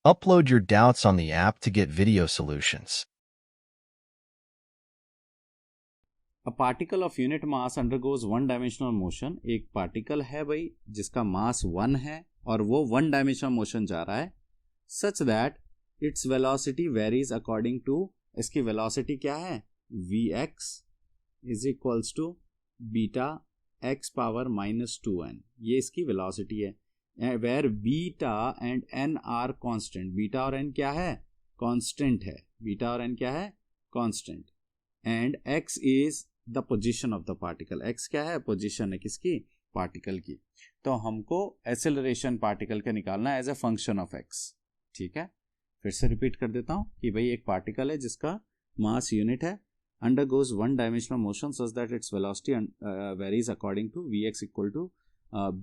Upload your doubts on the app to get video solutions. A particle of unit mass undergoes one dimensional motion. एक particle है भाई जिसका मास 1 है और वो वन डायमेंशनल मोशन जा रहा है, such that its velocity varies according to, इसकी वेलोसिटी क्या है, Vx is equals to beta x power -2n, ये इसकी वेलोसिटी है, where beta and n are constant, beta और n क्या है, कांस्टेंट है, बीटा और n क्या है, constant, and x is the position of the particle, x क्या है, पोजिशन है किसकी, पार्टिकल की। तो हमको एक्सेलरेशन पार्टिकल का निकालना है as a function of x। ठीक है, फिर से रिपीट कर देता हूं कि भाई एक पार्टिकल है जिसका मास यूनिट है, undergoes one dimensional motion such that its velocity varies according to Vx equal to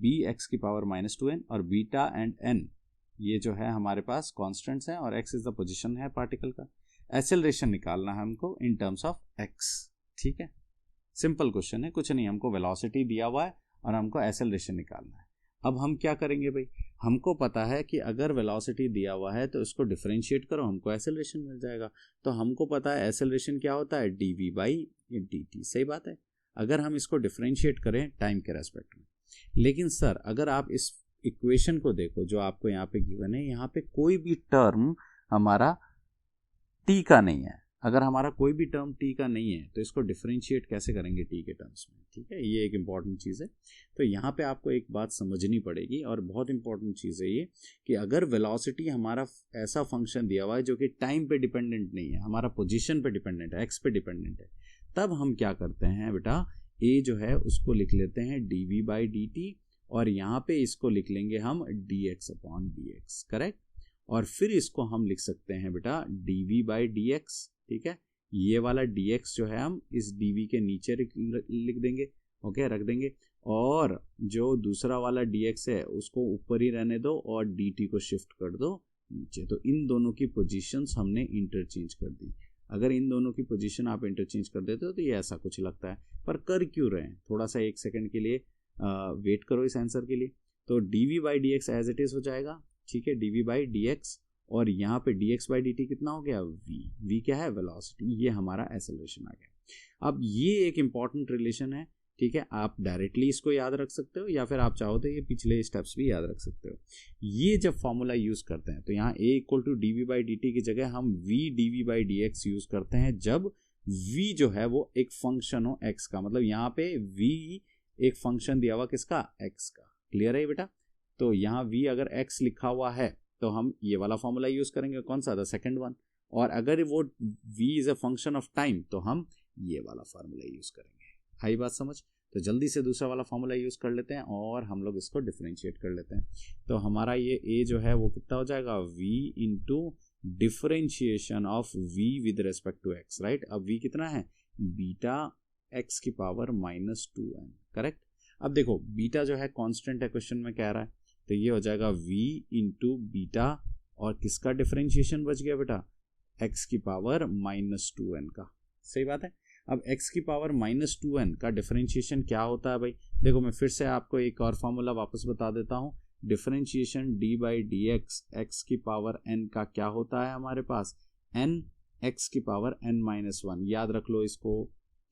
bx की पावर -2n, और बीटा एंड n ये जो है हमारे पास कॉन्स्टेंट्स हैं और x इज द पोजिशन है पार्टिकल का। एक्सेलरेशन निकालना है हमको इन टर्म्स ऑफ x। ठीक है, सिंपल क्वेश्चन है, कुछ नहीं, हमको वेलोसिटी दिया हुआ है और हमको एक्सेलरेशन निकालना है। अब हम क्या करेंगे भाई, हमको पता है कि अगर वेलोसिटी दिया हुआ है तो इसको डिफरेंशिएट करो, हमको एक्सेलरेशन मिल जाएगा। तो हमको पता है एक्सेलरेशन क्या होता है, dv/dt, सही बात है। अगर हम इसको डिफरेंशिएट करें टाइम के रेस्पेक्ट में, लेकिन सर अगर आप इस इक्वेशन को देखो जो आपको यहाँ पे गिवन है, यहाँ पे कोई भी टर्म हमारा t का नहीं है। अगर हमारा कोई भी टर्म t का नहीं है तो इसको डिफरेंशिएट कैसे करेंगे t के टर्म्स में। ठीक है, ये एक इंपॉर्टेंट चीज़ है। तो यहाँ पे आपको एक बात समझनी पड़ेगी और बहुत इंपॉर्टेंट चीज़ है ये कि अगर वेलोसिटी हमारा ऐसा फंक्शन दिया हुआ है जो कि टाइम पे डिपेंडेंट नहीं है, हमारा पोजीशन पे डिपेंडेंट है, x पे डिपेंडेंट है, तब हम क्या करते हैं बेटा, a जो है उसको लिख लेते हैं dv/dt और यहाँ पे इसको लिख लेंगे हम dx/dx, करेक्ट। और फिर इसको हम लिख सकते हैं बेटा dv/dx। ठीक है, ये वाला dx जो है हम इस dv के नीचे लिख देंगे, ओके, रख देंगे, और जो दूसरा वाला dx है उसको ऊपर ही रहने दो और dt को शिफ्ट कर दो नीचे। तो इन दोनों की पोजीशंस हमने इंटरचेंज कर दी। अगर इन दोनों की पोजीशन आप इंटरचेंज कर देते हो तो ये ऐसा कुछ लगता है, पर कर क्यों रहे हैं, थोड़ा सा एक सेकंड के लिए वेट करो इस आंसर के लिए। तो dv/dx एज इट इज हो जाएगा। ठीक है, dv/dx और यहाँ पे dx/dt कितना हो गया, v क्या है, वेलोसिटी, ये हमारा एक्सेलरेशन आ गया। अब ये एक इंपॉर्टेंट रिलेशन है। ठीक है, आप डायरेक्टली इसको याद रख सकते हो या फिर आप चाहो तो ये पिछले स्टेप्स भी याद रख सकते हो। ये जब फॉर्मूला यूज करते हैं तो यहाँ a = dv/dt की जगह हम v dv/dx यूज करते हैं जब v जो है वो एक फंक्शन हो x का, मतलब यहाँ पे v एक फंक्शन दिया हुआ किसका, x का। क्लियर है बेटा। तो यहाँ v अगर x लिखा हुआ है तो हम ये वाला फॉर्मूला यूज करेंगे, कौन सा, द सेकंड वन। और अगर वो v is a function of time तो हम ये वाला फॉर्मूला यूज करेंगे। आई बात समझ। तो जल्दी से दूसरा वाला फॉर्मूला यूज कर लेते हैं और हम लोग इसको डिफरेंशिएट कर लेते हैं। तो हमारा ये a जो है वो कितना हो जाएगा, v into differentiation of v with respect to x, right. अब v कितना है, बीटा x की पावर -2n, करेक्ट। अब देखो बीटा जो है कांस्टेंट है, क्वेश्चन में कह रहा है, तो ये हो जाएगा v इंटू बीटा, और किसका डिफरेंशिएशन बच गया बेटा, x की पावर -2n का। सही बात है। अब x की पावर -2n का डिफरेंशिएशन क्या होता है भाई, देखो मैं फिर से आपको एक और फॉर्मूला वापस बता देता हूँ। डिफरेंशिएशन d/dx x की पावर n का क्या होता है हमारे पास, n x की पावर n-1, याद रख लो इसको।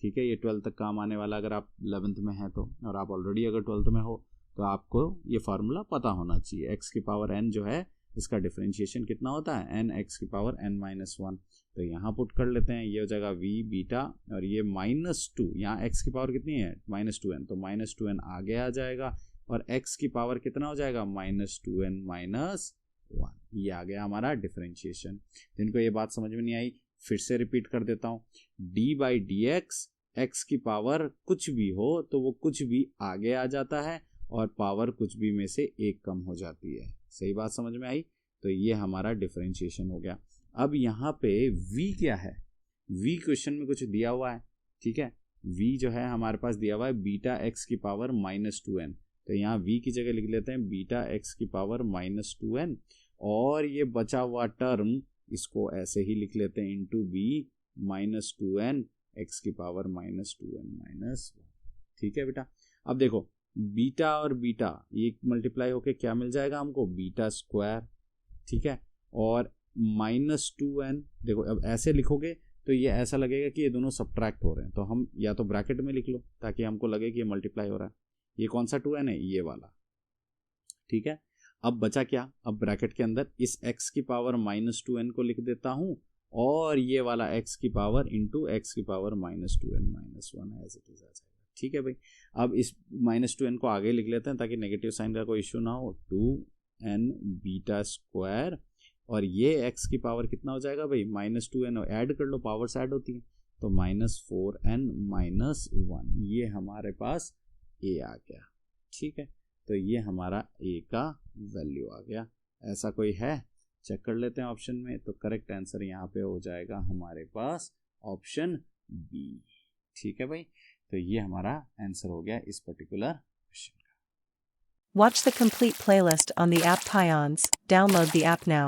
ठीक है, ये 12th तक काम आने वाला, अगर आप 11th में हैं तो, और आप ऑलरेडी अगर 12th में हो तो आपको ये फार्मूला पता होना चाहिए। x की पावर n जो है इसका डिफरेंशिएशन कितना होता है, n x की पावर n-1। तो यहाँ पुट कर लेते हैं, ये हो जाएगा v बीटा और ये -2, यहाँ x की पावर कितनी है, -2n, तो -2n आगे आ जाएगा और x की पावर कितना हो जाएगा, -2n-1, ये आ गया हमारा डिफरेंशिएशन। जिनको ये बात समझ में नहीं आई फिर से रिपीट कर देता हूँ, d/dx x की पावर कुछ भी हो तो वो कुछ भी आगे आ जाता है और पावर कुछ भी में से एक कम हो जाती है। सही बात समझ में आई। तो ये हमारा डिफरेंशिएशन हो गया। अब यहाँ पे v क्या है, v क्वेश्चन में कुछ दिया हुआ है। ठीक है, v जो है हमारे पास दिया हुआ है बीटा x की पावर -2n, तो यहाँ v की जगह लिख लेते हैं बीटा x की पावर -2n, और ये बचा हुआ टर्म इसको ऐसे ही लिख लेते हैं इंटू b -2n x की पावर -2n-1। ठीक है बेटा। अब देखो बीटा और बीटा ये मल्टीप्लाई होके क्या मिल जाएगा हमको, बीटा स्क्वायर। ठीक है, और -2n, देखो अब ऐसे लिखोगे तो ये ऐसा लगेगा कि ये दोनों सब्ट्रैक्ट हो रहे हैं, तो हम या तो ब्रैकेट में लिख लो ताकि हमको लगे कि ये मल्टीप्लाई हो रहा है। ये कौन सा 2n है? ये वाला, ठीक है। अब बचा क्या? अब ब्रैकेट के अंदर इस x की पावर -2n को लिख देता हूं और ये वाला x की पावर इंटू x की power -2n -1 as it is आ जाएगा, ठीक है भाई। अब इस -2n को आगे लिख लेते हैं ताकि नेगेटिव साइन का कोई इश्यू ना हो, 2n बीटा स्क्वायर, और ये x की पावर कितना हो जाएगा भाई? -2n, ऐड कर लो, पावर्स ऐड होती है, तो -4n -1, ये हमारे पास a आ गया, ठीक है। तो ये हमारा a का वैल्यू आ गया। ऐसा कोई है? चेक कर लेते हैं ऑप्शन में, तो करेक्ट आंसर यहाँ पे हो जाएगा हमारे पास ऑप्शन बी, ठीक है भाई। तो ये हमारा आंसर हो गया इस पर्टिकुलर क्वेश्चन का। Watch the complete playlist on the app Pions. Download the app now.